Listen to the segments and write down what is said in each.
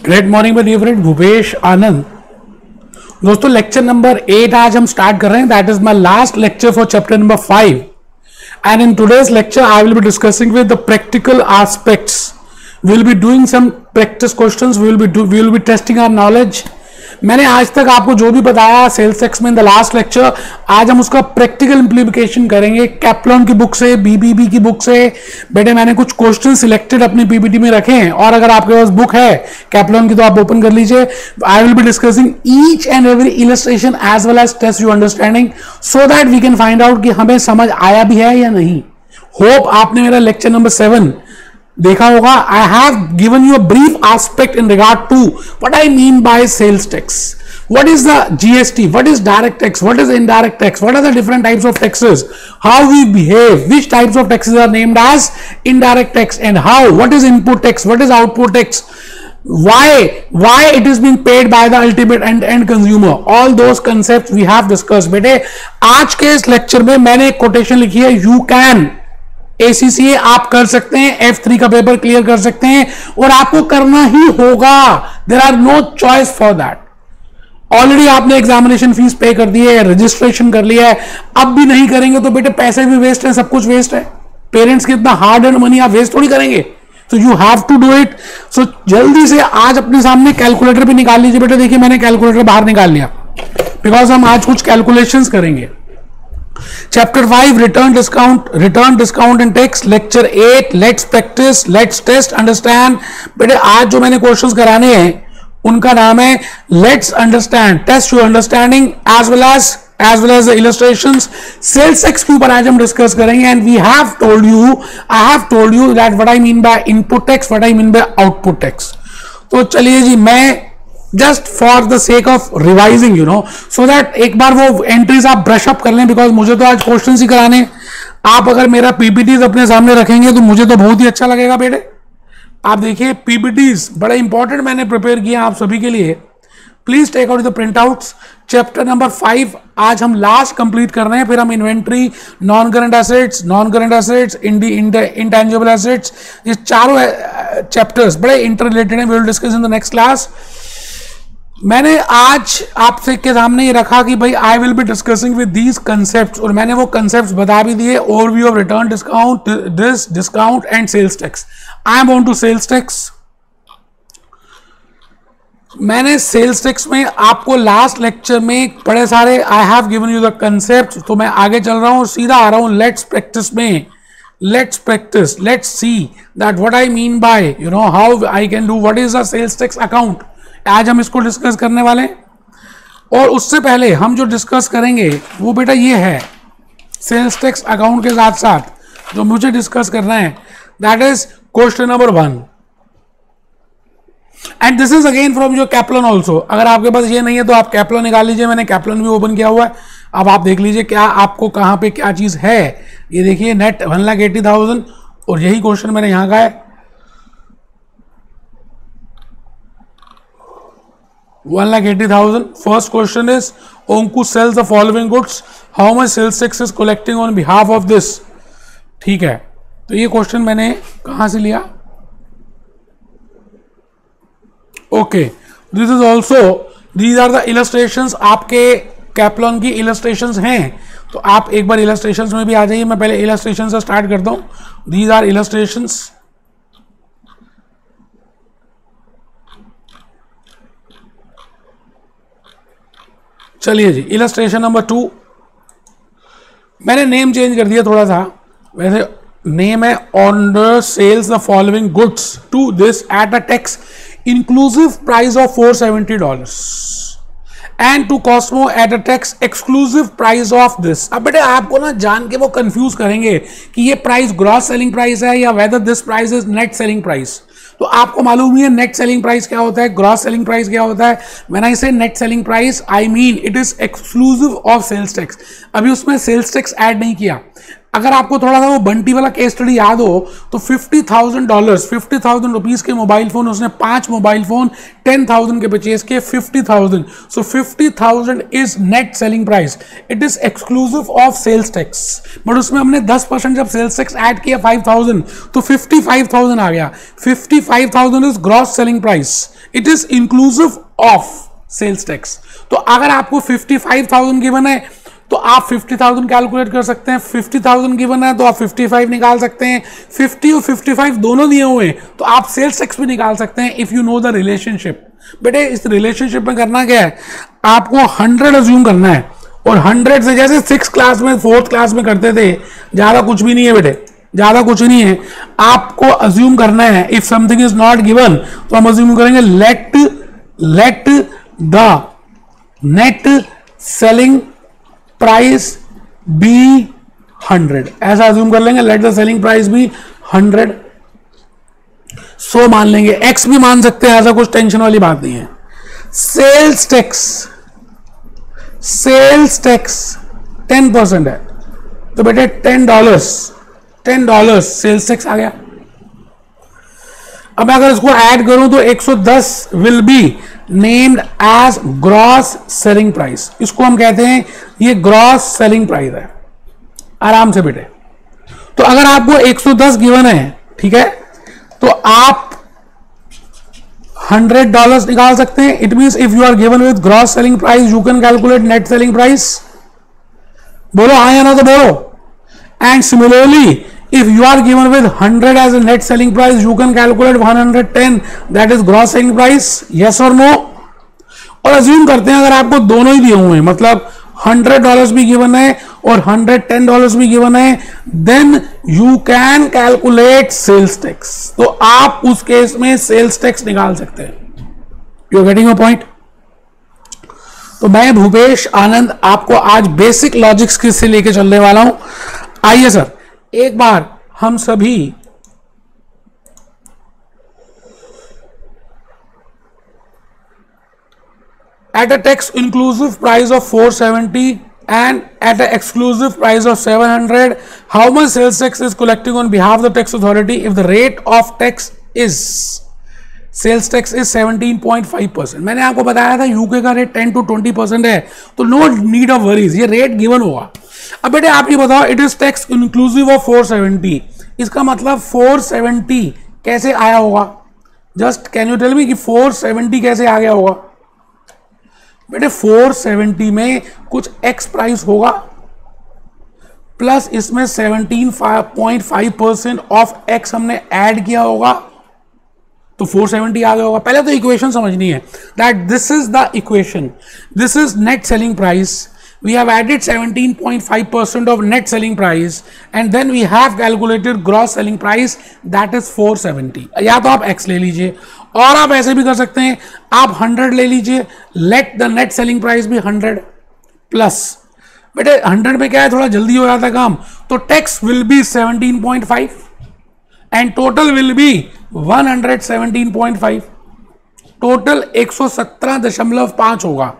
Great morning my dear friend Bhupesh Anand. दोस्तों lecture number 8 आज हम स्टार्ट कर रहे हैं। That is my last lecture for chapter number 5 and in today's lecture I will be discussing with the practical aspects. We will be doing some practice questions. We will be testing our knowledge. मैंने आज तक आपको जो भी बताया sales tax में in the last lecture, आज हम उसका प्रैक्टिकल इंप्लीमेंटेशन करेंगे कैप्लॉन की बुक से, बीबीबी की बुक से। बेटे मैंने कुछ क्वेश्चन सिलेक्टेड अपनी पीपीटी में रखे हैं और अगर आपके पास बुक है कैप्लॉन की तो आप ओपन कर लीजिए। I will be discussing each and every illustration as well as test your understanding so that we can find out कि हमें समझ आया भी है या नहीं। होप आपने मेरा लेक्चर नंबर 7 देखा होगा। I have given you a brief aspect in regard to what I mean by sales tax. What is the GST? What is direct tax? What is indirect tax? What are the different types of taxes? How we behave? Which types of taxes are named as indirect tax and how? What is input tax? What is output tax? Why it is being paid by the ultimate end consumer? All those concepts we have discussed. बेटे आज के इस lecture में मैंने एक quotation लिखी है, you can ACCA आप कर सकते हैं, F3 का पेपर क्लियर कर सकते हैं और आपको करना ही होगा। There are no choice for that. Already आपने एग्जामिनेशन फीस पे कर दी है, रजिस्ट्रेशन कर लिया है, अब भी नहीं करेंगे तो बेटे पैसे भी वेस्ट है, सब कुछ वेस्ट है। पेरेंट्स की इतना हार्ड अर्न मनी आप वेस्ट थोड़ी करेंगे, तो you have to do it. So जल्दी से आज अपने सामने कैलकुलेटर भी निकाल लीजिए। बेटे देखिए मैंने कैलकुलेटर बाहर निकाल लिया बिकॉज हम आज कुछ कैलकुलेशंस करेंगे। Chapter 5 return discount and tax, lecture 8 let's practice, let's test, understand। बेटे आज जो मैंने क्वेश्चंस कराने हैं उनका नाम है let's understand, test your understanding as well as the illustrations। sales tax के ऊपर आज हम डिस्कस करेंगे and I have told you that what I mean by input tax, what I mean by output tax। तो चलिए जी, मैं just for the sake of revising so that एक बार वो एंट्रीज आप ब्रश अप कर लें, बिकॉज मुझे तो आज क्वेश्चन ही कराने। आप अगर मेरा पीपीटीज अपने सामने रखेंगे तो मुझे तो बहुत ही अच्छा लगेगा। बेटे आप देखिए पीपीटीज बड़े इंपॉर्टेंट मैंने प्रिपेयर किया आप सभी के लिए। Please take out the print outs. Chapter number 5 आज हम लास्ट कंप्लीट कर रहे हैं, फिर हम inventory, non current assets, intangible assets, ये चारों चैप्टर्स बड़े इंटर रिलेटेड हैं। We will discuss in the next class. मैंने आज आपसे के सामने ये रखा कि भाई I will be discussing with these concepts और मैंने वो कंसेप्ट्स बता भी दिए। Overview of return discount and sales tax. I am on to sales tax. मैंने सेल्स टैक्स में आपको लास्ट लेक्चर में बड़े सारे I have given you the concept, तो मैं आगे चल रहा हूं, सीधा आ रहा हूं लेट्स प्रैक्टिस में। Let's practice, let's see that what I mean by how I can do what is the sales tax account. आज हम इसको डिस्कस करने वाले हैं और उससे पहले हम जो डिस्कस करेंगे वो बेटा ये है सेल्स टैक्स अकाउंट के साथ साथ जो मुझे डिस्कस करना है that is question number 1 and this is again from your Kaplan also. अगर आपके पास ये नहीं है तो आप कैप्लॉन निकाल लीजिए, मैंने कैप्लॉन भी ओपन किया हुआ है। अब आप देख लीजिए क्या आपको कहां पे क्या चीज है। ये देखिए नेट 1,80,000 और यही क्वेश्चन मैंने यहां का है 1,80,000। First question is Ankush sells the following goods. How much sales tax is collecting on behalf of this? ठीक है, तो ये क्वेश्चन मैंने कहां से लिया? Okay, this is also, these are the illustrations. आपके कैप्लॉन की इलस्ट्रेशंस हैं तो आप एक बार इलस्ट्रेशंस में भी आ जाइए। मैं पहले इलस्ट्रेशन से स्टार्ट करता हूं। These are illustrations. चलिए जी, इलस्ट्रेशन नंबर 2। मैंने नेम चेंज कर दिया थोड़ा सा, वैसे नेम है owner sells the following goods to this at a tax inclusive price of $470 and to Cosmo at a tax exclusive price of this. अब बेटे आपको ना जान के वो कंफ्यूज करेंगे कि ये प्राइस ग्रॉस सेलिंग प्राइस है या whether this price is net selling price. तो आपको मालूम नहीं है नेट सेलिंग प्राइस क्या होता है, ग्रॉस सेलिंग प्राइस क्या होता है। When I say net selling price I mean it is exclusive of sales tax. अभी उसमें सेल्स टैक्स ऐड नहीं किया। अगर आपको थोड़ा सा वो बंटी वाला केस स्टडी याद हो तो $50,000 50,000 रुपीज के मोबाइल फोन, उसने 5 मोबाइल फोन 10,000 के परचेज किए, 50,000. So 50,000 is net selling price. It is exclusive of sales tax. But उसमें हमने 10% जब सेल्स टैक्स ऐड किया 5,000 तो 55,000 आ गया. 55,000 is gross selling price. It is inclusive of sales tax. तो अगर आपको 55,000 गिवन है तो आप 50,000 कैलकुलेट कर सकते हैं. 50,000 गिवन है तो आप 55 निकाल सकते हैं. 50 और 55 दोनों दिए हुए हैं तो आप सेल्स टैक्स भी निकाल सकते हैं if you know the relationship. बेटे इस रिलेशनशिप में करना क्या है, आपको 100 अज्यूम करना है और 100 से जैसे 6th क्लास में 4th क्लास में करते थे, ज्यादा कुछ भी नहीं है बेटे, ज्यादा कुछ नहीं है. आपको अज्यूम करना है if something is not given तो हम अज्यूम करेंगे let the net selling price be 100. ऐसा अज्यूम कर लेंगे, let the selling price be 100. So मान लेंगे, एक्स भी मान सकते हैं, ऐसा कुछ टेंशन वाली बात नहीं है. सेल्स टैक्स 10% है तो बेटे $10 सेल्स टैक्स आ गया. अब मैं अगर इसको ऐड करूं तो 110 will be named as gross selling price. इसको हम कहते हैं ये ग्रॉस सेलिंग प्राइस है. आराम से बेटे. तो अगर आपको 110 गिवन है, ठीक है, तो आप $100 निकाल सकते हैं. It means if you are given with gross selling price you can calculate net selling price. बोलो हाँ या ना तो बोलो. And similarly if you are given with 100 as a net selling price you can calculate 110 that is gross selling price. yes or no? और assume करते हैं अगर आपको दोनों ही दिए हुए हैं, मतलब $100 भी गिवन है और $110 भी गिवन है, then you can calculate sales tax. तो आप उस केस में सेल्स टैक्स निकाल सकते हैं. You are getting a point. तो मैं भूपेश आनंद आपको आज बेसिक लॉजिक्स से लेके चलने वाला हूं. आइए सर एक बार हम सभी at a tax inclusive price of 470 and at an exclusive price of 700 how much sales tax is collecting on behalf of the tax authority if the rate of tax is sales tax is 17.5%. मैंने आपको बताया था UK का rate 10 to 20% है तो no need of worries, ये rate given होगा. अब बेटे आप ये बताओ it is tax inclusive of 470. इसका मतलब 470 कैसे आया होगा? Just can you tell me कि 470 कैसे आ गया होगा? बेटे 470 में कुछ एक्स प्राइस होगा प्लस इसमें 17.5% ऑफ एक्स हमने ऐड किया होगा तो 470 आ गया होगा. पहले तो इक्वेशन समझनी है that this is the equation, this is net selling price. We have added 17.5% of net selling price and then we have calculated gross selling price that is 470. या तो आप x ले लीजिए और आप ऐसे भी कर सकते हैं, आप 100 ले लीजिए, let the net selling price be 100 plus बेटे 100 में क्या है थोड़ा जल्दी हो जाता है काम, तो tax will be 17.5 and total will be 117.5. Total 117.5 होगा.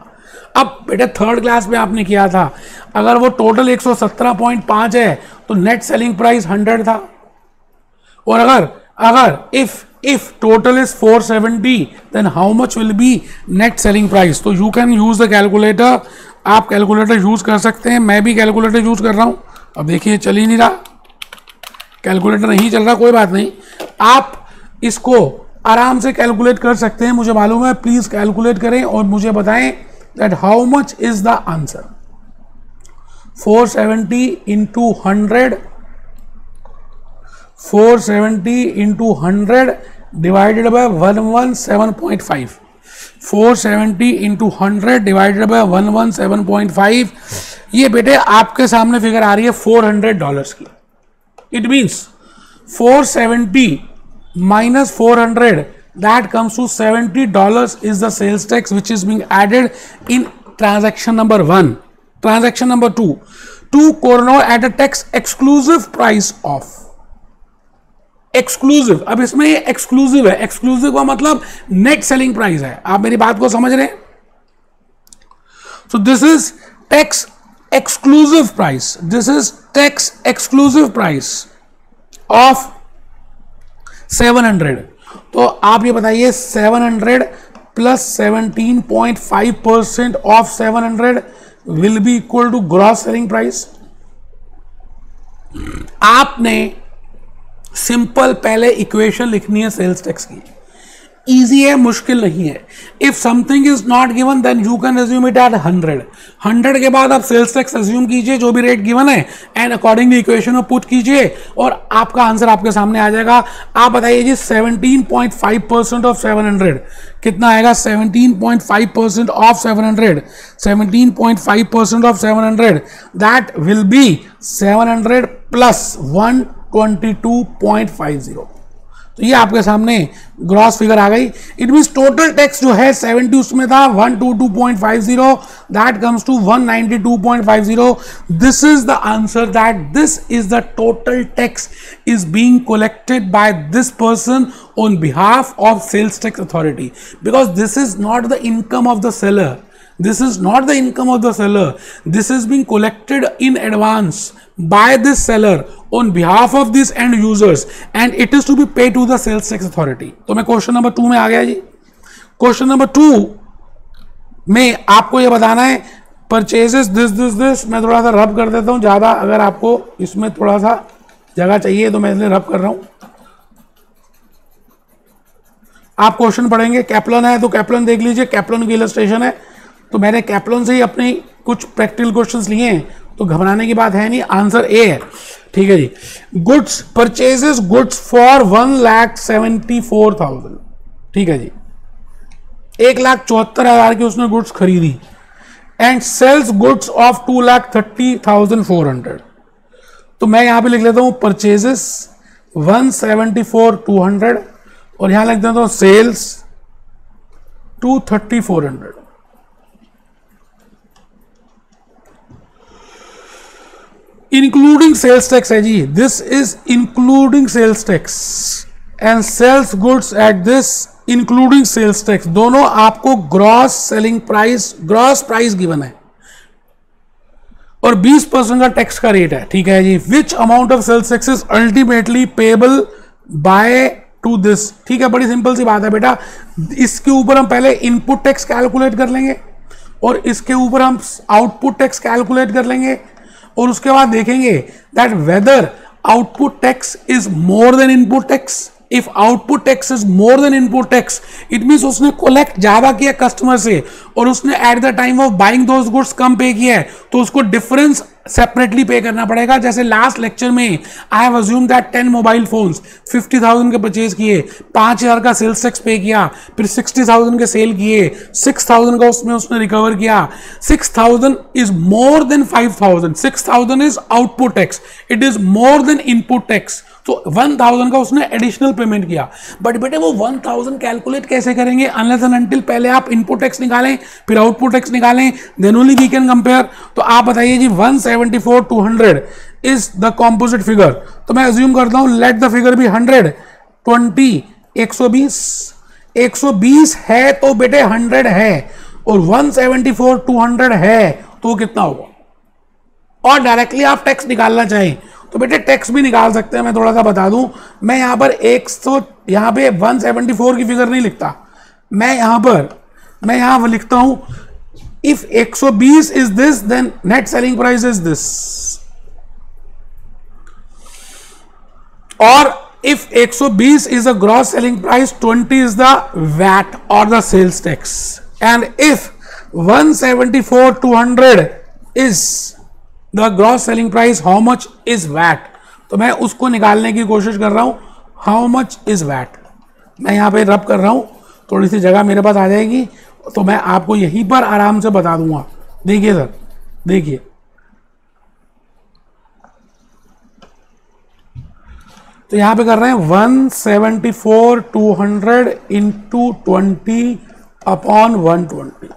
अब बेटे थर्ड क्लास में आपने किया था, अगर वो टोटल 117.5 है तो नेट सेलिंग प्राइस 100 था. और अगर if total is 470 then how much will be net selling price. तो you can use the calculator. आप कैलकुलेटर यूज कर सकते हैं, मैं भी कैलकुलेटर यूज कर रहा हूं. अब देखिए चल ही नहीं रहा, कैलकुलेटर नहीं चल रहा, कोई बात नहीं, आप इसको आराम से कैलकुलेट कर सकते हैं. मुझे मालूम है, प्लीज कैलकुलेट करें और मुझे बताएं that how much is the answer. 470 into 100 divided by 117.5. 470 into 100 divided by 117.5. ये बेटे आपके सामने फिगर आ रही है $400 की. It means 470 minus 400 that comes to $70 is the sales tax which is being added in transaction number 1. Transaction number 2 to Cornor at a tax exclusive price of exclusive. अब इसमें ये exclusive है, exclusive का मतलब net selling price है. आप मेरी बात को समझ रहे हैं? So this is tax exclusive price, this is tax exclusive price of 700. तो आप ये बताइए 700 plus 17.5% of 700 will be equal to gross selling price. आपने सिंपल पहले इक्वेशन लिखनी है सेल्स टैक्स की. इजी है, मुश्किल नहीं है. If something is not given then you can assume it at 100 के बाद आप सेल्स टैक्स अज्यूम कीजिए जो भी रेट गिवन है एंड अकॉर्डिंगली इक्वेशन में पुट कीजिए और आपका आंसर आपके सामने आ जाएगा. आप बताइए जी 17.5% ऑफ 700 कितना आएगा. 17.5% of 700, 17.5% of 700 that will be 700 plus 122.50. तो ये आपके सामने ग्रॉस फिगर आ गई. इट मीन्स टोटल टैक्स जो है 70 उसमें था 122.50 that comes to 192.50. This is the answer that this is the total tax is being collected by this person on behalf of sales tax authority because this is not the income of the seller. This is not the income of the seller. This is being collected in advance by this seller on behalf of these end users and it is to be paid to the sales tax authority. तो मैं question number 2 में आ गया जी. Question number 2 में आपको ये बताना है purchases this. मैं थोड़ा सा रब कर देता हूं ज्यादा, अगर आपको इसमें थोड़ा सा जगह चाहिए तो मैं इसलिए रब कर रहा हूं. आप क्वेश्चन पढ़ेंगे, कैप्लन है तो कैप्लन देख लीजिए, कैप्लन की इलस्ट्रेशन है. तो मैंने कैप्लन से ही अपनी कुछ प्रैक्टिकल क्वेश्चंस लिए हैं, तो घबराने की बात है नहीं. आंसर ए है. ठीक है जी. Goods purchases goods for 1,74,000. ठीक है जी. 1,74,000 की उसने गुड्स खरीदी एंड सेल्स गुड्स ऑफ 2,30,400. तो मैं यहां पे लिख लेता हूं परचेजेस 174,200 और यहां लिख देता हूं सेल्स 230,400. इंक्लूडिंग सेल्स टैक्स है जी. This is including sales tax and sales goods at this including sales tax. दोनों आपको gross selling price, gross price given है और 20% का टैक्स का रेट है. ठीक है जी. Which amount of sales tax is ultimately payable by to this. ठीक है, बड़ी सिंपल सी बात है बेटा. इसके ऊपर हम पहले इनपुट टैक्स कैलकुलेट कर लेंगे और इसके ऊपर हम आउटपुट टैक्स कैलकुलेट कर लेंगे और उसके बाद देखेंगे that whether output tax is more than input tax. If output tax is more than input tax it means उसने कलेक्ट ज्यादा किया कस्टमर से और उसने at the time of buying those goods कम पे किया है, तो उसको डिफरेंस सेपरेटली पे करना पड़ेगा. जैसे लास्ट लेक्चर में I have assumed that 10 mobile phones 50,000 के परचेज किए, 5,000 का सेल्स टैक्स पे किया, फिर 60,000 के सेल किए, 6,000 का उसमें उसने रिकवर किया. 6,000 is more then 5,000. 6,000 is output tax, it is more than input tax. तो 1,000 का उसने एडिशनल पेमेंट किया. बट बेटे वो 1,000 कैलकुलेट कैसे करेंगे अनलेस एंड अनटिल पहले आप इनपुट टैक्स निकालें फिर आउटपुट टैक्स निकालें, then only we can compare. तो आप बताइए जी 174,200 इज द कॉम्पोजिट फिगर. तो मैं अज्यूम करता हूं लेट द फिगर बी 100, 20, 120. 120 है तो बेटे 100 है और 174,200 है तो कितना होगा. और डायरेक्टली आप टैक्स निकालना चाहें तो बेटे टैक्स भी निकाल सकते हैं. मैं थोड़ा सा बता दूं, मैं यहां पर 174 की फिगर नहीं लिखता. मैं यहां लिखता हूं if 120 is this then net selling price is this, और if 120 is a gross selling price, 20 is the VAT or the sales tax, and if 174,200 is the gross selling price, how much is VAT? तो मैं उसको निकालने की कोशिश कर रहा हूं. How much is VAT? मैं यहां पे रब कर रहा हूं, थोड़ी सी जगह मेरे पास आ जाएगी तो मैं आपको यहीं पर आराम से बता दूंगा. देखिए सर, देखिए तो यहां पे कर रहे हैं 174,200 इंटू 20 अपॉन 120,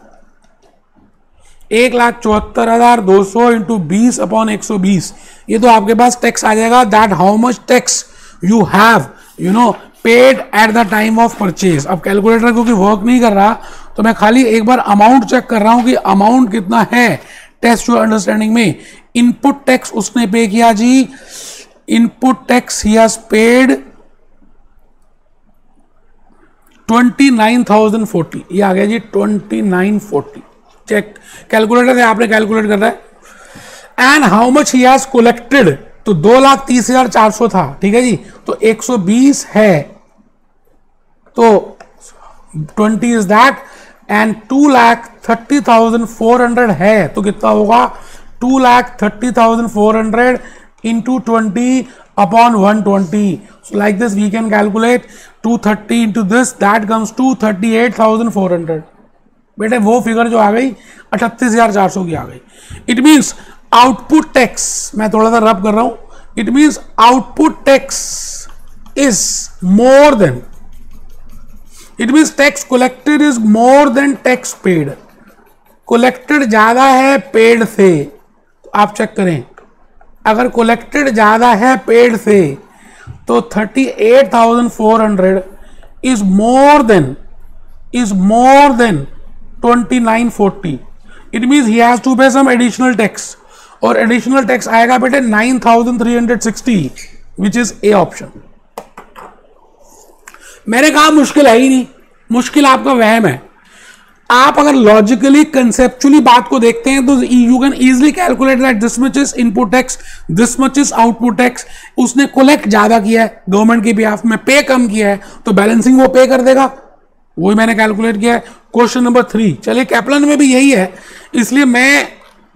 1,74,200 इंटू 20 अपॉन 120. ये तो आपके पास टैक्स आ जाएगा. That how much tax you have paid eight the time of purchase. अब कैलकुलेटर क्योंकि वर्क नहीं कर रहा तो मैं खाली एक बार अमाउंट चेक कर रहा हूं कि अमाउंट कितना है. टेस्ट योर अंडरस्टैंडिंग में इनपुट टैक्स उसने पे किया जी, इनपुट टैक्स ही हैज पेड 29,040, ये आ गया जी 2940। चेक कैलकुलेटर से आपने कैलकुलेट कर रहा है। And how much he has collected, तो 2,30,400 था, ठीक है जी, तो 120 है, तो 20 इज दैट, एंड 2,30,400 है, तो कितना होगा 2,30,400 into 20 upon 120. So like this we can calculate 230 into this, that comes to 38,400. बेटे वो फिगर जो आ गई 38,400 की आ गई। इट मीन्स आउटपुट टैक्स, मैं थोड़ा सा रब कर रहा हूं, it means output tax is more then, it means tax collected is more then tax paid. Collected ज्यादा है पेड से, तो आप चेक करें, अगर कलेक्टेड ज्यादा है पेड से तो 38,400 is more than 2940. It means he has to pay some additional tax, और एडिशनल टैक्स आएगा बेटे 9,360, विच इज ए ऑप्शन। मैंने कहा मुश्किल है ही नहीं, मुश्किल आपका वहम है। आप अगर लॉजिकली कंसेप्चुअली बात को देखते हैं तो you can easily calculate that this much is input tax, this much is output tax. उसने कलेक्ट ज्यादा किया है गवर्नमेंट के बिहाफ में, पे कम किया है, तो बैलेंसिंग वो पे कर देगा, वही मैंने कैलकुलेट किया है। क्वेश्चन नंबर 3, चलिए कैप्लन में भी यही है, इसलिए मैं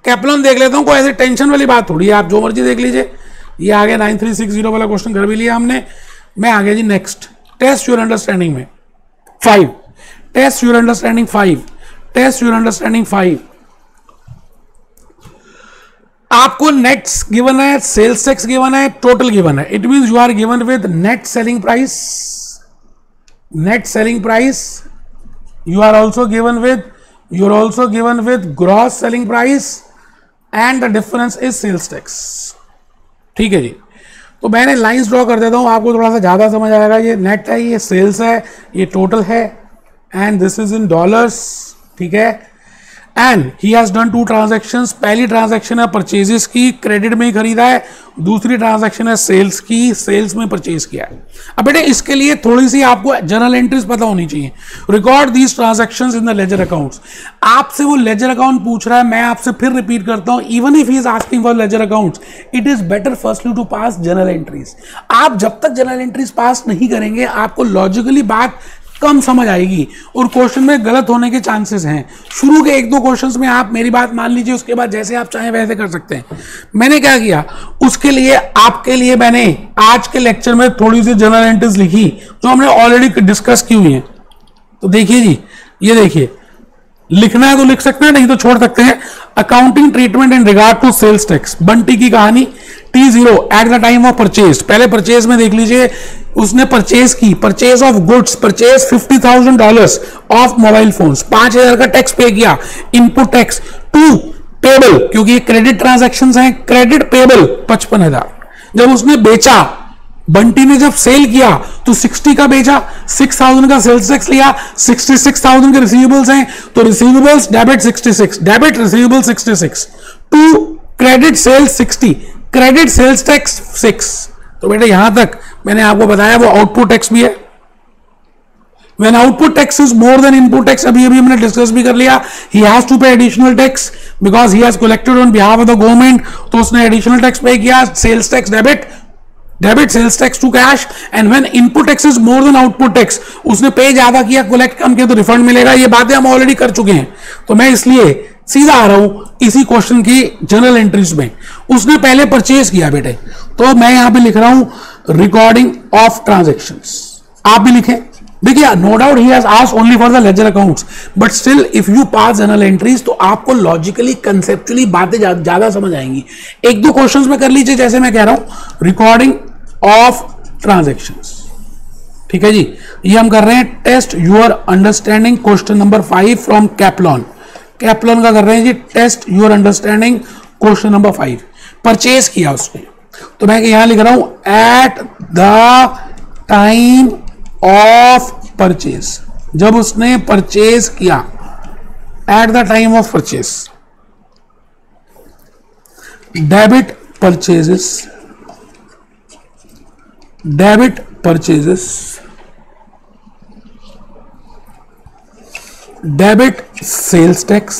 कैप्लन देख लेता हूं, कोई ऐसी टेंशन वाली बात थोड़ी है, आप जो मर्जी देख लीजिए। ये आ गया 9360 वाला क्वेश्चन कर भी लिया हमने। मैं आ गया जी नेक्स्ट, टेस्ट योर अंडरस्टैंडिंग में 5, test your understanding 5, test your understanding 5। आपको नेट्स गिवन है, सेल्स टैक्स गिवन है, टोटल गिवन है। It means you are given with net selling price, net selling price, you are also given with gross selling price and the difference is sales tax। ठीक है जी, तो मैंने lines draw कर देता हूं, आपको थोड़ा सा ज्यादा समझ आएगा। ये नेट है, ये सेल्स है, ये टोटल है, and this is in dollars, ठीक है। And he has done 2 transactions, पहली ट्रांजेक्शन है परचेजेस की, क्रेडिट में ही खरीदा है, दूसरी ट्रांजेक्शन है सेल्स की, सेल्स में परचेज किया है। अब बेटे इसके लिए थोड़ी सी आपको जर्नल एंट्रीज पता होनी चाहिए। Record these transactions in the ledger accounts. आपसे वो लेजर अकाउंट पूछ रहा है, मैं आपसे फिर रिपीट करता हूं, even if he is asking for ledger accounts, it is better firstly to pass journal entries. आप जब तक जर्नल एंट्रीज पास नहीं करेंगे आपको लॉजिकली बात कम समझ आएगी और क्वेश्चन में गलत होने के चांसेस हैं। शुरू के 1-2 क्वेश्चंस में आप मेरी बात मान लीजिए, उसके बाद जैसे आप चाहें वैसे कर सकते हैं। मैंने क्या किया, उसके लिए आपके लिए मैंने आज के लेक्चर में थोड़ी सी जनरल एंट्रीज लिखी जो हमने ऑलरेडी डिस्कस की हुई हैं। तो देखिए जी, ये देखिए, लिखना है तो लिख सकते हैं, नहीं तो छोड़ सकते हैं। Accounting treatment in regard to sales tax, Bunty की कहानी। T0 at the time of purchase, पहले परचेज में देख लीजिए, उसने परचेज की, purchase of goods, purchase $50,000 of mobile phones, 5,000 का टैक्स पे किया, इनपुट टैक्स। 2 पेबल, क्योंकि ये क्रेडिट ट्रांजैक्शंस हैं, क्रेडिट पेबल 55,000। जब उसने बेचा, बंटी ने जब सेल किया तो 60 का बेचा, 6,000 का सेल्स टैक्स लिया, 66,000 के रिसीवेबल्स हैं, तो receivables debit 66, debit receivable 66, 2 credit sales 60, credit sales tax 6। तो बेटा यहां तक मैंने आपको बताया वो आउटपुट टैक्स भी है। When output tax is more than input tax, अभी हमने डिस्कस भी कर लिया, he has to pay additional tax because he has collected on behalf of the government, तो उसने additional tax पे किया, sales tax debit sales tax to cash. And when input tax is more than output tax, उसने pay ज्यादा किया, collect कम किया, तो refund मिलेगा। ये बातें हम ऑलरेडी कर चुके हैं, तो मैं इसलिए सीधा आ रहा हूं इसी क्वेश्चन की जनरल एंट्रीज में। उसने पहले परचेज किया बेटे, तो मैं यहां पे लिख रहा हूं रिकॉर्डिंग ऑफ ट्रांजैक्शंस। आप भी लिखें, देखिए no doubt he has asked only for the ledger accounts, but still if you pass general entries तो आपको लॉजिकली कंसेप्चुअली बातें ज्यादा समझ आएंगी। 1-2 क्वेश्चंस में कर लीजिए, जैसे मैं कह रहा हूं रिकॉर्डिंग ऑफ ट्रांजैक्शंस, ठीक है जी। ये हम कर रहे हैं test your understanding, question number 5 from Kaplan. Kaplan का कर रहे हैं जी test your understanding, question number 5। Purchase किया उसने, तो मैं यहां लिख रहा हूं at the time of purchase, जब उसने परचेज किया, at the time of purchase. Debit purchases, debit purchases, debit sales tax,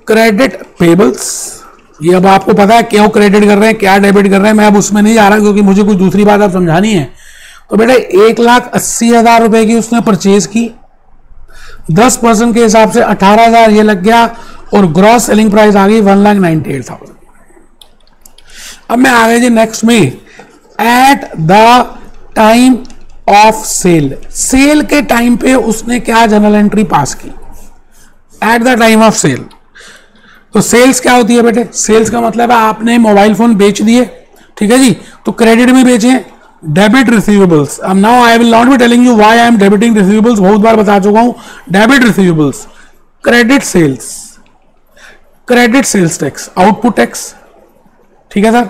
credit payables. ये अब आपको पता है क्यों क्रेडिट कर रहे हैं, क्या डेबिट कर रहे हैं, मैं अब उसमें नहीं जा रहा क्योंकि मुझे कुछ दूसरी बात आप समझानी है। तो बेटा 1,80,000 रुपए की उसने परचेज की, 10% के हिसाब से 18,000 ये लग गया और ग्रॉस सेलिंग प्राइस आ गई 1,98,000। अब मैं आ गया जी नेक्स्ट में, at the time of sale, sale के टाइम पे उसने क्या जर्नल एंट्री पास की, at the time of sale. तो सेल्स क्या होती है बेटे, सेल्स का मतलब है आपने मोबाइल फोन बेच दिए, ठीक है जी, तो क्रेडिट में बेचे, डेबिट रिसीवेबल्स। अब now I will not be telling you why I am debiting receivables, बहुत बार बता चुका हूं। Debit receivables, credit sales, credit sales tax, output tax, ठीक है सर।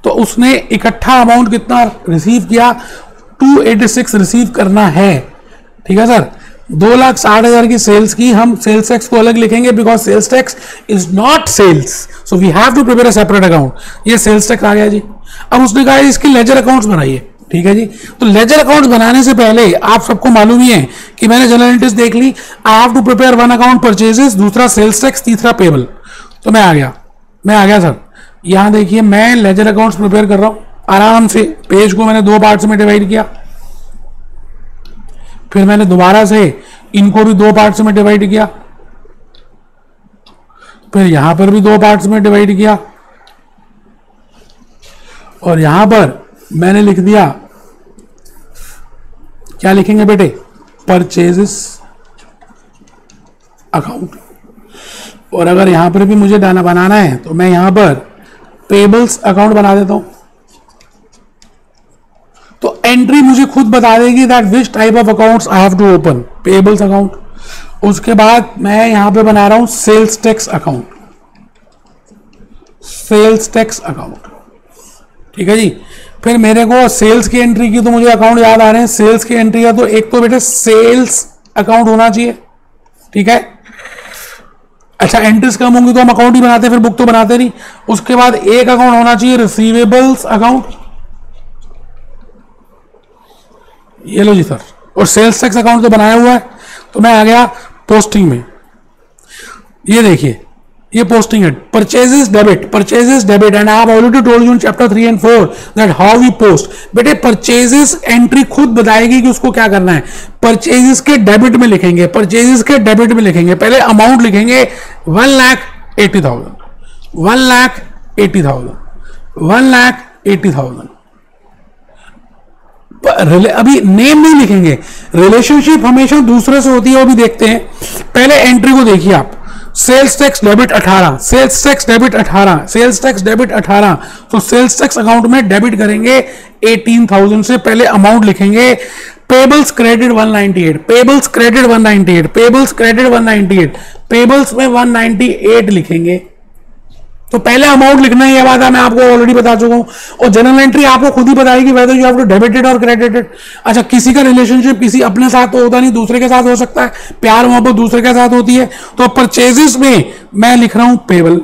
तो उसने इकट्ठा अमाउंट कितना रिसीव किया, 286 रिसीव करना है, ठीक है सर। 2,60,000 की सेल्स की, हम सेल्स टैक्स को अलग लिखेंगे because sales tax is not sales, so we have to prepare a separate account. ये सेल्स टैक्स आ गया जी। अब उसने कहा इसकी लेजर अकाउंट्स बनाइए, ठीक है जी। तो लेजर अकाउंट्स बनाने से पहले आप सबको मालूम ही है कि मैंने जर्नल एंट्रीज देख ली, I have to prepare one account purchases, दूसरा सेल्स टैक्स, तीसरा पेबल। तो मैं आ गया सर। यहां देखिए मैं लेजर अकाउंट्स प्रिपेयर कर रहा हूं आराम से। पेज को मैंने 2 पार्ट्स में डिवाइड किया, फिर मैंने दोबारा से इनको भी 2 पार्ट्स में डिवाइड किया, फिर यहां पर भी 2 पार्ट्स में डिवाइड किया, और यहां पर मैंने लिख दिया, क्या लिखेंगे बेटे, परचेजेस अकाउंट। और अगर यहां पर भी मुझे डाना बनाना है तो मैं यहां पर पेबल्स अकाउंट बना देता हूं। तो एंट्री मुझे खुद बता देगी that which type of accounts I have to open, payables account. उसके बाद मैं यहां पे बना रहा हूं sales tax account, sales tax account, ठीक है जी। फिर मेरे को सेल्स की एंट्री की तो मुझे अकाउंट याद आ रहे हैं। सेल्स की एंट्री का तो एक तो बेटे सेल्स अकाउंट होना चाहिए, ठीक है। अच्छा एंट्रीज कम होंगी तो हम अकाउंट ही बनाते, फिर बुक तो बनाते नहीं। उसके बाद एक अकाउंट होना चाहिए रिसीवेबल्स अकाउंट, ये लो जी सर। और सेल्स टैक्स अकाउंट तो बनाया हुआ है। तो मैं आ गया पोस्टिंग में, ये देखिए ये पोस्टिंग है, purchases debit, purchases debit, and I have already told you in chapter 3 and 4 that how we post. बेटे परचेजेस एंट्री खुद बताएगी कि उसको क्या करना है। परचेजेस के डेबिट में लिखेंगे, परचेजेस के डेबिट में लिखेंगे, पहले अमाउंट लिखेंगे 1,80,000, 1,80,000, 1,80,000। अभी नेम नहीं लिखेंगे, रिलेशनशिप हमेशा दूसरे से होती है, वो भी देखते हैं। पहले एंट्री को देखिए आप, sales tax debit 18, sales tax debit 18, sales tax debit 18। तो सेल्स टैक्स अकाउंट में डेबिट करेंगे 18,000 से, पहले अमाउंट लिखेंगे। Payables credit 198, payables credit 198, payables credit 198, payables में 198 लिखेंगे। तो पहले अमाउंट लिखना है, ये बात है मैं आपको ऑलरेडी बता चुका हूं। और जनरल एंट्री आपको खुद ही बताएगी whether you have to debited और क्रेडिटेड। अच्छा किसी का रिलेशनशिप किसी अपने साथ तो होता नहीं, दूसरे के साथ हो सकता है, प्यार मोहब्बत दूसरे के साथ होती है। तो परचेजेस में मैं लिख रहा हूं पेबल,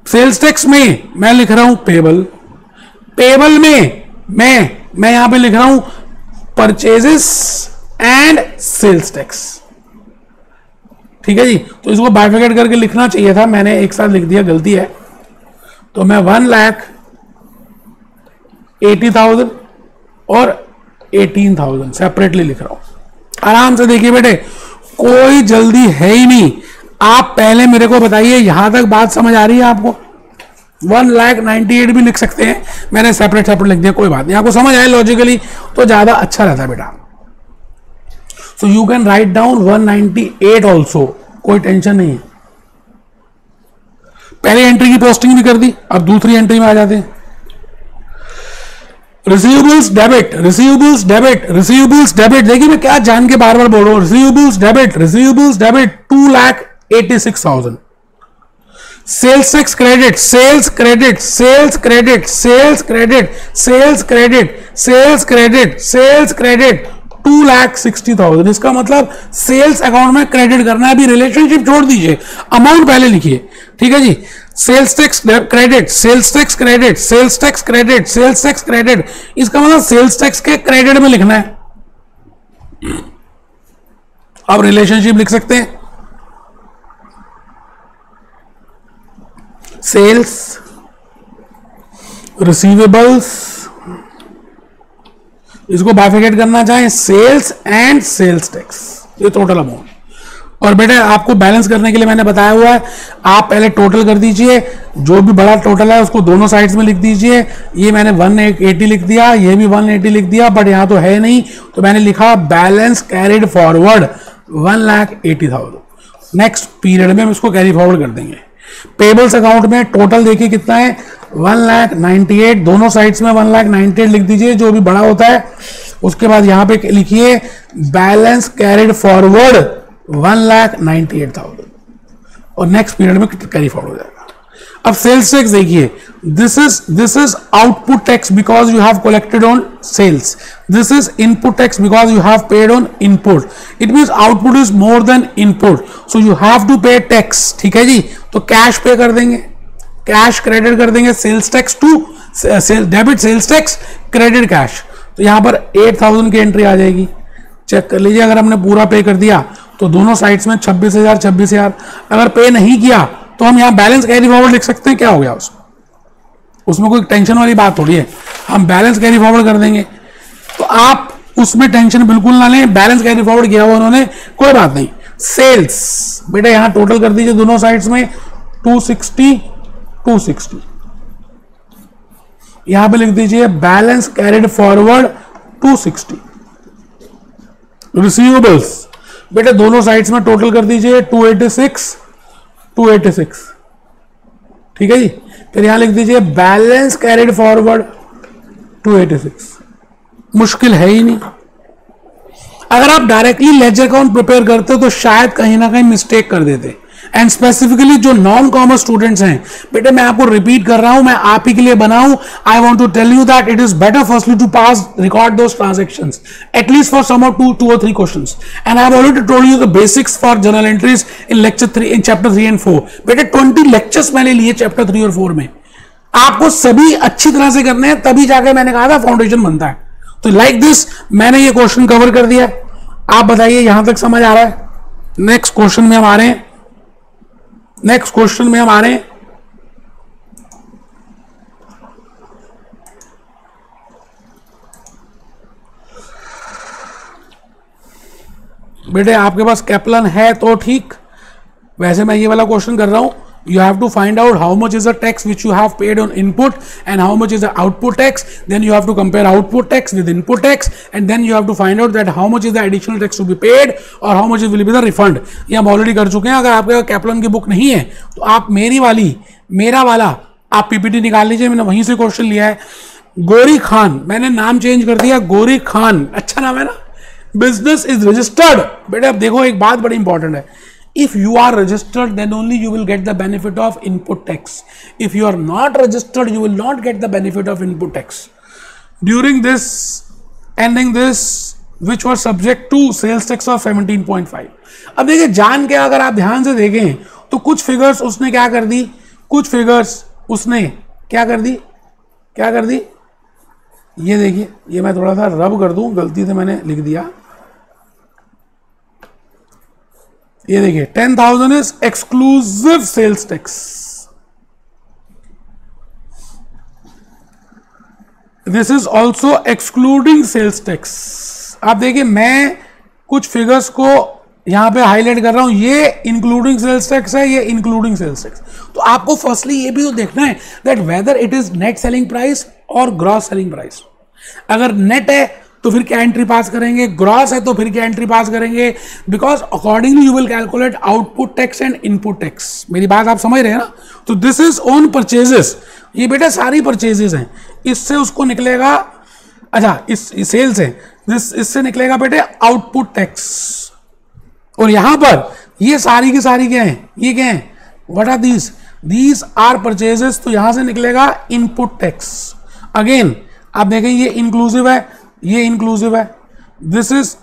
सेल्स टैक्स में मैं लिख रहा हूं पेबल, पेबल में मैं यहां पे लिख रहा हूं परचेजेस एंड सेल्स टैक्स, ठीक है जी। तो इसको बाइफिकेट करके लिखना चाहिए था, मैंने एक साथ लिख दिया, गलती है। तो मैं 1,80,000 और 18,000 सेपरेटली लिख रहा हूं। आराम से देखिए बेटे, कोई जल्दी है ही नहीं। आप पहले मेरे को बताइए, यहां तक बात समझ आ रही है आपको? 1,98,000 भी लिख सकते हैं, मैंने सेपरेट लिख दिया, कोई बात नहीं। आपको समझ आए लॉजिकली तो ज्यादा अच्छा रहता है बेटा। So you can write down 198 also, कोई टेंशन नहीं है। पहले एंट्री की पोस्टिंग भी कर दी, अब दूसरी एंट्री में आ जाते हैं। Receivables debit, receivables debit, receivables debit. देखिए मैं क्या जान के बार बार बोल रहा हूं, receivables debit, receivables debit 2,86,000। Sales tax credit, sales credit, sales credit, sales credit, sales credit, sales credit, sales credit 2,60,000। इसका मतलब सेल्स अकाउंट में क्रेडिट करना है। अभी रिलेशनशिप छोड़ दीजिए, अमाउंट पहले लिखिए, ठीक है जी। Sales tax credit, sales tax credit, sales tax credit, sales tax credit, इसका मतलब सेल्स टैक्स के क्रेडिट में लिखना है। अब रिलेशनशिप लिख सकते हैं, सेल्स, रिसीवेबल्स, इसको बाइफिकेट करना चाहें सेल्स एंड सेल्स टैक्स, ये टोटल अमाउंट। और बेटे आपको बैलेंस करने के लिए मैंने बताया हुआ है, आप पहले टोटल कर दीजिए, जो भी बड़ा टोटल है उसको दोनों साइड्स में लिख दीजिए। ये मैंने 180 लिख दिया, ये भी 180 लिख दिया, बट यहां तो है नहीं तो मैंने लिखा balance carried forward 1,80,000। Next period में हम इसको कैरी फॉरवर्ड कर देंगे। पेबल्स अकाउंट में टोटल देखिए कितना है, 1,98,000, दोनों साइड्स में 1,98,000 लिख दीजिए, जो भी बड़ा होता है। उसके बाद यहां पे लिखिए बैलेंस कैरिड फॉरवर्ड 1,98,000 और नेक्स्ट पीरियड में कैरी फॉरवर्ड हो जाएगा। अब सेल्स टैक्स देखिए, this is output tax because you have collected on sales, this is input tax because you have paid on input. It means output is more than input, so you have to pay tax, ठीक है जी। तो cash पे कर देंगे, cash credit कर देंगे, sales tax to debit sales tax credit cash. तो यहां पर 8,000 की एंट्री आ जाएगी, चेक कर लीजिए। अगर हमने पूरा पे कर दिया तो दोनों साइड्स में 26,000 26,000। अगर पे नहीं किया तो हम यहां बैलेंस कैरी फॉरवर्ड लिख सकते हैं, क्या हो गया उसमें कोई टेंशन वाली बात थोड़ी है, हम बैलेंस कैरी फॉरवर्ड कर देंगे। तो आप उसमें टेंशन बिल्कुल ना लें, बैलेंस कैरी फॉरवर्ड किया हुआ उन्होंने, कोई बात नहीं। सेल्स बेटा यहां टोटल कर दीजिए दोनों साइड्स में 260 यहां पे लिख दीजिए बैलेंस कैरिड फॉरवर्ड 260। रिसीवेबल्स बेटा दोनों साइड्स में टोटल कर दीजिए 286, ठीक है जी। फिर यहां लिख दीजिए बैलेंस कैरिड फॉरवर्ड 286। मुश्किल है ही नहीं। अगर आप डायरेक्टली लेजर अकाउंट प्रिपेयर करते हो तो शायद कहीं ना कहीं मिस्टेक कर देते। एंड स्पेसिफिकली जो नॉन कॉमर्स स्टूडेंट्स हैं बेटे, मैं आपको रिपीट कर रहा हूं, मैं आप ही के लिए बनाऊं। I want to tell you that it is better firstly to pass record those transactions at least for some और टू और three questions. And I have already told you the basics for journal entries in lecture 3 in chapter 3 and 4। बेटे 20 lectures मैंने लिए chapter 3 और 4 में, आपको सभी अच्छी तरह से करने हैं, तभी जाके मैंने कहा था फाउंडेशन बनता है। तो लाइक दिस मैंने ये क्वेश्चन कवर कर दिया। आप बताइए यहां तक समझ आ रहा है? नेक्स्ट क्वेश्चन में हम आ रहे हैं, बेटे आपके पास कैप्लन है तो ठीक, वैसे मैं ये वाला क्वेश्चन कर रहा हूं। You have to find out how much is the tax which you have paid on input and how much is the output tax. Then you have to compare output tax with input tax and then you have to find out that how much is the additional tax to be paid or how much will be the refund. ये हम already कर चुके हैं। अगर आपके Kaplan की book नहीं है तो आप मेरा वाला आप पीपीटी निकाल लीजिए, मैंने वहीं से क्वेश्चन लिया है। गोरी खान, मैंने नाम चेंज कर दिया, गोरी खान, अच्छा नाम है ना। Business is registered. बेटे अब देखो एक बात बड़ी इंपॉर्टेंट है, if you are registered then only you will get the benefit of input tax. If you are not registered you will not get the benefit of input tax. During this ending this which was subject to sales tax of 17.5. अब देखिए जान के अगर आप ध्यान से देखें तो कुछ फिगर्स उसने क्या कर दी, ये देखिए, ये मैं थोड़ा सा रब कर दूं, गलती से मैंने लिख दिया। ये देखिए 10,000 is exclusive sales tax, this is also excluding sales tax. आप देखिए मैं कुछ फिगर्स को यहां पे हाईलाइट कर रहा हूं, ये इंक्लूडिंग सेल्स टैक्स है, ये इंक्लूडिंग सेल्स टैक्स। तो आपको फर्स्टली ये भी तो देखना है that whether it is net selling price और ग्रॉस सेलिंग प्राइस। अगर नेट है तो फिर क्या एंट्री पास करेंगे, ग्रॉस है तो फिर क्या एंट्री पास करेंगे, because accordingly you will calculate output tax and input tax. मेरी बात आप समझ रहे हैं ना। तो दिस इज ऑन परचेजेस, ये बेटा सारी परचेजेस हैं, इससे उसको निकलेगा, अच्छा इस सेल्स है, इससे निकलेगा बेटे आउटपुट टैक्स। और यहां पर ये सारी की सारी क्या है, ये क्या है, what are these are purchases, तो यहां से निकलेगा इनपुट टैक्स। अगेन आप देखें ये इंक्लूसिव है, ये इंक्लूसिव है, दिस इज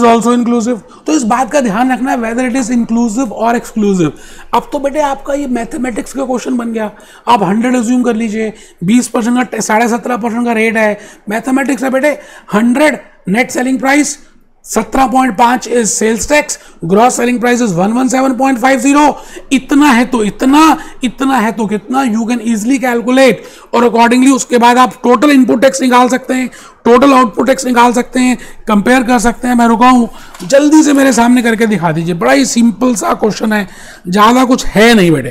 ऑल्सो इंक्लूसिव। तो इस बात का ध्यान रखना है वेदर इट इज इंक्लूसिव और एक्सक्लूसिव। अब तो बेटे आपका ये मैथमेटिक्स का क्वेश्चन बन गया। आप 100 एज्यूम कर लीजिए, 20% का 17.5% का रेट है, मैथमेटिक्स है बेटे। 100 net selling price, 17.5 is sales tax, gross selling price is 117.50। इतना है तो इतना है तो कितना, यू कैन इजिली कैलकुलेट और अकॉर्डिंगली उसके बाद आप टोटल इनपुट टैक्स निकाल सकते हैं, टोटल आउटपुट टैक्स निकाल सकते हैं, कंपेयर कर सकते हैं। मैं रुका हूं, जल्दी से मेरे सामने करके दिखा दीजिए। बड़ा ही सिंपल सा क्वेश्चन है, ज्यादा कुछ है नहीं बेटे।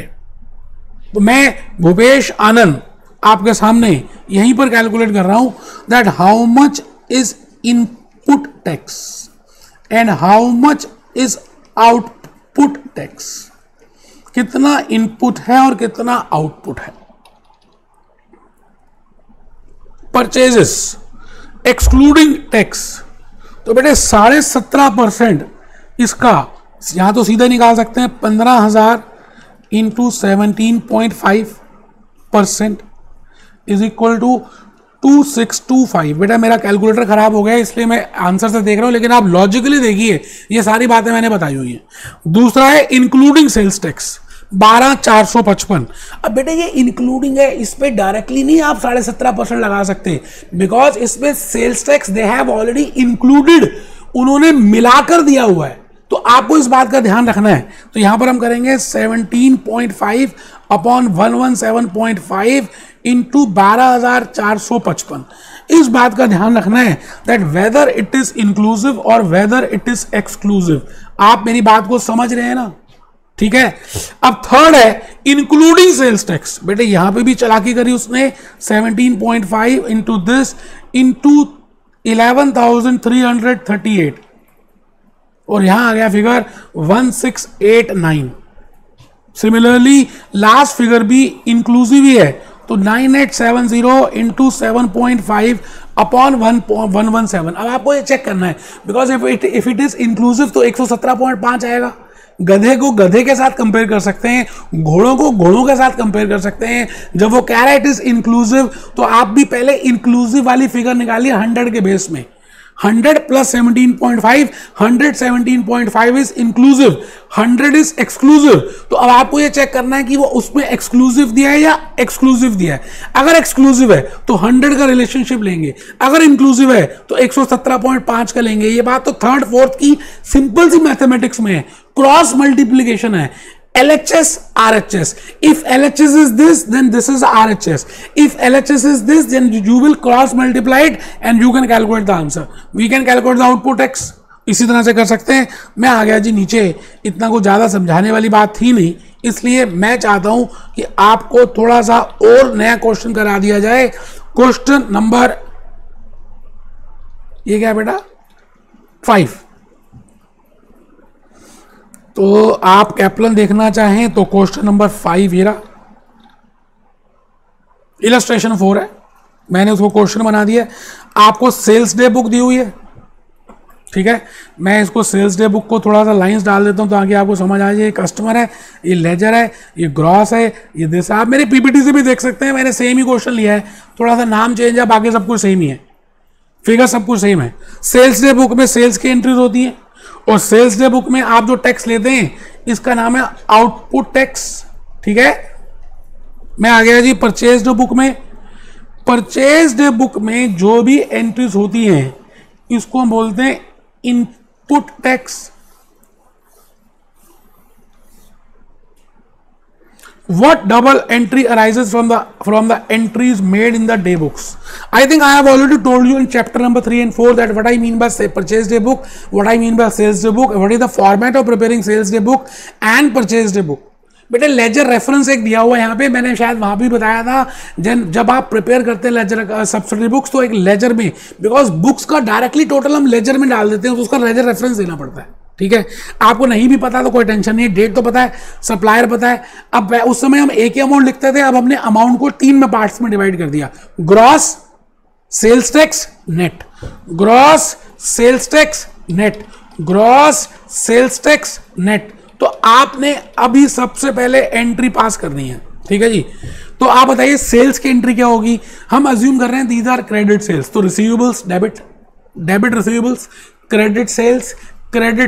तो मैं भूपेश आनंद आपके सामने यहीं पर कैलकुलेट कर रहा हूं that how much is input tax and how much is output tax. कितना इनपुट है और कितना आउटपुट है। परचेजेस एक्सक्लूडिंग टैक्स, तो बेटे 17.5% इसका यहां तो सीधा निकाल सकते हैं। 15,000 इंटू 17.5% इज इक्वल टू 2625। बेटा मेरा कैलकुलेटर खराब हो गया इसलिए मैं आंसर से देख रहा हूं, लेकिन आप लॉजिकली देखिए, ये सारी बातें मैंने बताई हुई हैं। दूसरा है इंक्लूडिंग सेल्स टैक्स 12,455। अब बेटे ये इंक्लूडिंग है, इस पे डायरेक्टली नहीं आप 17.5% लगा सकते, बिकॉज इसमें sales tax they have already included, उन्होंने मिलाकर दिया हुआ है। तो आपको इस बात का ध्यान रखना है। तो यहां पर हम करेंगे 17.5 अपॉन 117.5 इंटू 12,455। इस बात का ध्यान रखना है that whether it is inclusive और वेदर इट इज एक्सक्लूसिव। आप मेरी बात को समझ रहे हैं ना? ठीक है। अब थर्ड है इंक्लूडिंग सेल्स टैक्स। बेटे यहां पे भी चालाकी करी उसने, 17.5 इंटू दिस इंटू 11,338 और यहां आ गया फिगर 1689। सिमिलरली लास्ट फिगर भी इंक्लूसिव ही है, तो 9870 इंटू 7.5 अपॉन 117। अब आपको ये चेक करना है, because if it is inclusive तो 117.5 आएगा। गधे को गधे के साथ कंपेयर कर सकते हैं, घोड़ों को घोड़ों के साथ कंपेयर कर सकते हैं। जब वो कह रहा है इट इज इंक्लूसिव, तो आप भी पहले इंक्लूसिव वाली फिगर निकालिए 100 के बेस में। 100 plus 17.5, 117.5 is inclusive, 100 is exclusive. तो अब आपको ये चेक करना है कि वो उसमें एक्सक्लूसिव दिया है या एक्सक्लूसिव दिया है। अगर एक्सक्लूसिव है तो 100 का रिलेशनशिप लेंगे, अगर इंक्लूसिव है तो 117.5 का लेंगे। ये बात तो थर्ड फोर्थ की सिंपल सी मैथमेटिक्स में है, क्रॉस मल्टीप्लीकेशन है। LHS, RHS. If LHS is this, then this is RHS. If LHS is this, then you will cross multiply it and you can calculate the answer. We can calculate the output X. इसी तरह से कर सकते हैं। मैं आ गया जी नीचे, इतना कुछ ज़्यादा समझाने वाली बात थी नहीं, इसलिए मैं चाहता हूं कि आपको थोड़ा सा और नया क्वेश्चन करा दिया जाए। क्वेश्चन नंबर, ये क्या बेटा, 5। तो आप कैप्लन देखना चाहें तो क्वेश्चन नंबर 5 ये रहा, इलस्ट्रेशन 4 है, मैंने उसको क्वेश्चन बना दिया। आपको सेल्स डे बुक दी हुई है, ठीक है। मैं इसको सेल्स डे बुक को थोड़ा सा लाइंस डाल देता हूं ताकि आपको समझ आ जाए। ये कस्टमर है, ये लेजर है, ये ग्रॉस है, ये दिस। आप मेरे पीपीटी से भी देख सकते हैं, मैंने सेम ही क्वेश्चन लिया है, थोड़ा सा नाम चेंज है, बाकी सब कुछ सेम ही है, फिगर सब कुछ सेम है। सेल्स डे बुक में सेल्स की एंट्रीज होती हैं और सेल्स डे बुक में आप जो टैक्स लेते हैं इसका नाम है आउटपुट टैक्स, ठीक है। मैं आ गया जी परचेज डे बुक में। परचेज डे बुक में जो भी एंट्रीज होती हैं इसको हम बोलते हैं input tax. What double entry arises from the entries made in the day books? I think I have already told you in chapter number 3 and 4 that what I mean by say purchase day book, what I mean by sales day book, what is the format of preparing sales day book and purchase day book. बेटे laser reference एक दिया हुआ है यहाँ पे, मैंने शायद वहां भी बताया था। जब आप प्रिपेयर करते हैं लेजर सब्सिडरी बुक्स तो एक लेजर में, बिकॉज बुक्स का डायरेक्टली टोटल हम लेजर में डाल देते हैं तो उसका लेजर रेफरेंस देना पड़ता है, ठीक है। आपको नहीं भी पता तो कोई टेंशन नहीं, डेट तो पता है, सप्लायर पता है। अब उस समय हम एक ही अमाउंट लिखते थे, अब हमने अमाउंट को 3 में पार्ट्स में डिवाइड कर दिया, gross sales tax net, gross sales tax net, gross sales tax net. तो आपने अभी सबसे पहले एंट्री पास करनी है, ठीक है जी। तो आप बताइए सेल्स की एंट्री क्या होगी। हम अज्यूम कर रहे हैं दीज आर क्रेडिट सेल्स, तो receivables debit, debit receivables, credit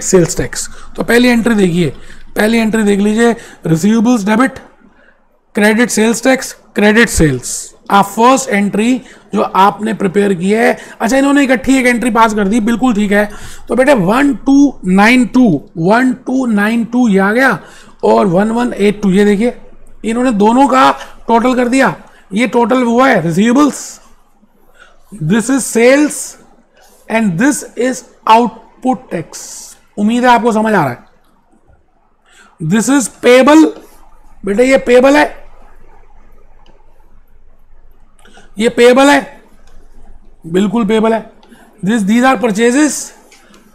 sales tax. तो पहली एंट्री देखिए, पहली एंट्री देख लीजिए, receivables debit, credit sales tax, credit sales. आप फर्स्ट एंट्री जो आपने प्रिपेयर की है, अच्छा इन्होंने इकट्ठी एक एंट्री पास कर दी, बिल्कुल ठीक है। तो बेटे 1292 ये आ गया और 1182 ये देखिए, इन्होंने दोनों का टोटल कर दिया। ये टोटल हुआ है receivables, this is sales and this is output tax. उम्मीद है आपको समझ आ रहा है। दिस इज पेबल, बेटे ये पेबल है, ये पेबल है, बिल्कुल पेबल है। These are purchases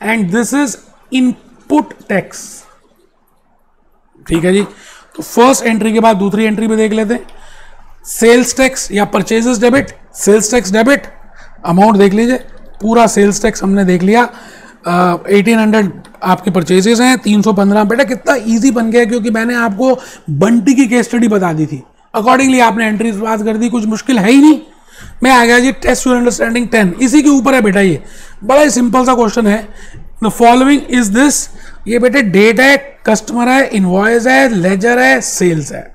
and this is input tax, ठीक है जी। तो फर्स्ट एंट्री के बाद दूसरी एंट्री पे देख लेते हैं, सेल्स टैक्स या purchases debit, sales tax debit, amount देख लीजिए, पूरा सेल्स टैक्स हमने देख लिया। 1800 आपके परचेजेस हैं, 315। बेटा कितना इजी बन गया, क्योंकि मैंने आपको बंटी की केस स्टडी बता दी थी, अकॉर्डिंगली आपने एंट्रीज पास कर दी, कुछ मुश्किल है ही नहीं। मैं आ गया जी टेस्ट योर अंडरस्टैंडिंग 10, इसी के ऊपर है बेटा। ये बड़ा ही सिंपल सा क्वेश्चन है। द फॉलोइंग इज दिस, ये बेटे डेट है, कस्टमर है, इनवॉइस है, लेजर है, सेल्स है।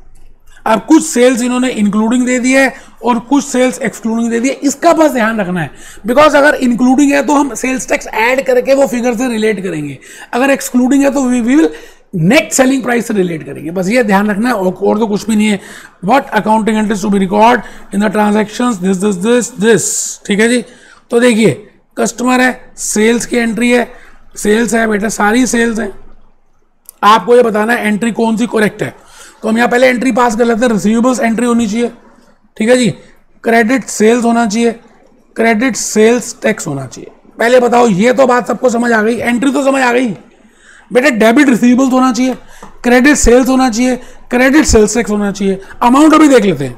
अब कुछ सेल्स इन्होंने इंक्लूडिंग दे दी है और कुछ सेल्स एक्सक्लूडिंग दे दी है, इसका बस ध्यान रखना है। बिकॉज अगर इंक्लूडिंग है तो हम सेल्स टैक्स ऐड करके वो फिगर से रिलेट करेंगे, अगर एक्सक्लूडिंग है तो we will net selling price से रिलेट करेंगे, बस ये ध्यान रखना है, और तो कुछ भी नहीं है। What accounting entries to be record in the transactions, this, ठीक है जी। तो देखिए कस्टमर है, सेल्स की एंट्री है, सेल्स है बेटा, सारी सेल्स है। आपको ये बताना है एंट्री कौन सी करेक्ट है। तो हम यहाँ पहले एंट्री पास कर लेते हैं, रिसीवेबल्स एंट्री होनी चाहिए, ठीक है जी। क्रेडिट सेल्स होना चाहिए, क्रेडिट सेल्स टैक्स होना चाहिए। पहले बताओ, ये तो बात सबको समझ आ गई, एंट्री तो समझ आ गई बेटे। डेबिट रिसीवेबल्स होना चाहिए, क्रेडिट सेल्स होना चाहिए, क्रेडिट सेल्स टैक्स होना चाहिए। अमाउंट अभी देख लेते हैं,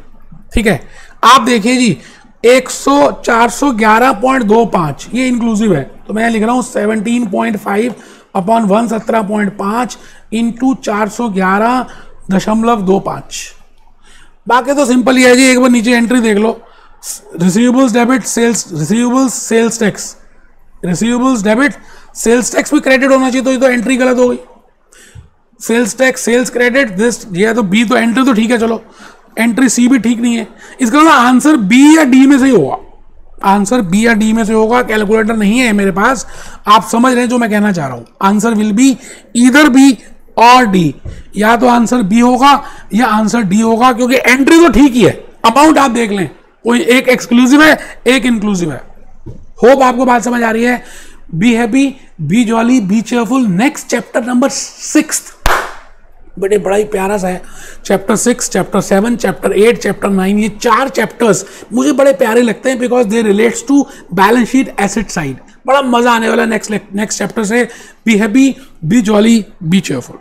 ठीक है। आप देखिए जी 411.25 ये इंक्लूसिव है, तो मैं लिख रहा हूं 17.5 अपॉन 117.5 इंटू 411.25। बाकी तो सिंपल ही है जी, एक बार नीचे एंट्री देख लो, receivables debit sales, receivables sales tax, receivables debit sales tax भी क्रेडिट होना चाहिए, तो ये तो एंट्री गलत हो गई। Sales tax sales credit this, ये तो बी, तो एंट्री तो ठीक है, चलो एंट्री सी भी ठीक नहीं है। इसका मतलब आंसर बी या डी में से ही होगा, आंसर बी या डी में से होगा। कैलकुलेटर नहीं है मेरे पास, आप समझ रहे हैं जो मैं कहना चाह रहा हूं। Answer will be either be और डी, या तो आंसर बी होगा या आंसर डी होगा, क्योंकि एंट्री तो ठीक ही है। अमाउंट आप देख लें, कोई एक एक्सक्लूसिव है, एक इंक्लूसिव है। होप आपको बात समझ आ रही है। B happy, be jolly, be cheerful. Next chapter number 6 बड़े बड़ा ही प्यारा सा है, चैप्टर 6, चैप्टर 7, चैप्टर 8, चैप्टर 9। ये 4 चैप्टर्स मुझे बड़े प्यारे लगते हैं, because they relates to balance sheet asset side. बड़ा मजा आने वाला नेक्स्ट चैप्टर से। Be happy, be jolly, be cheerful.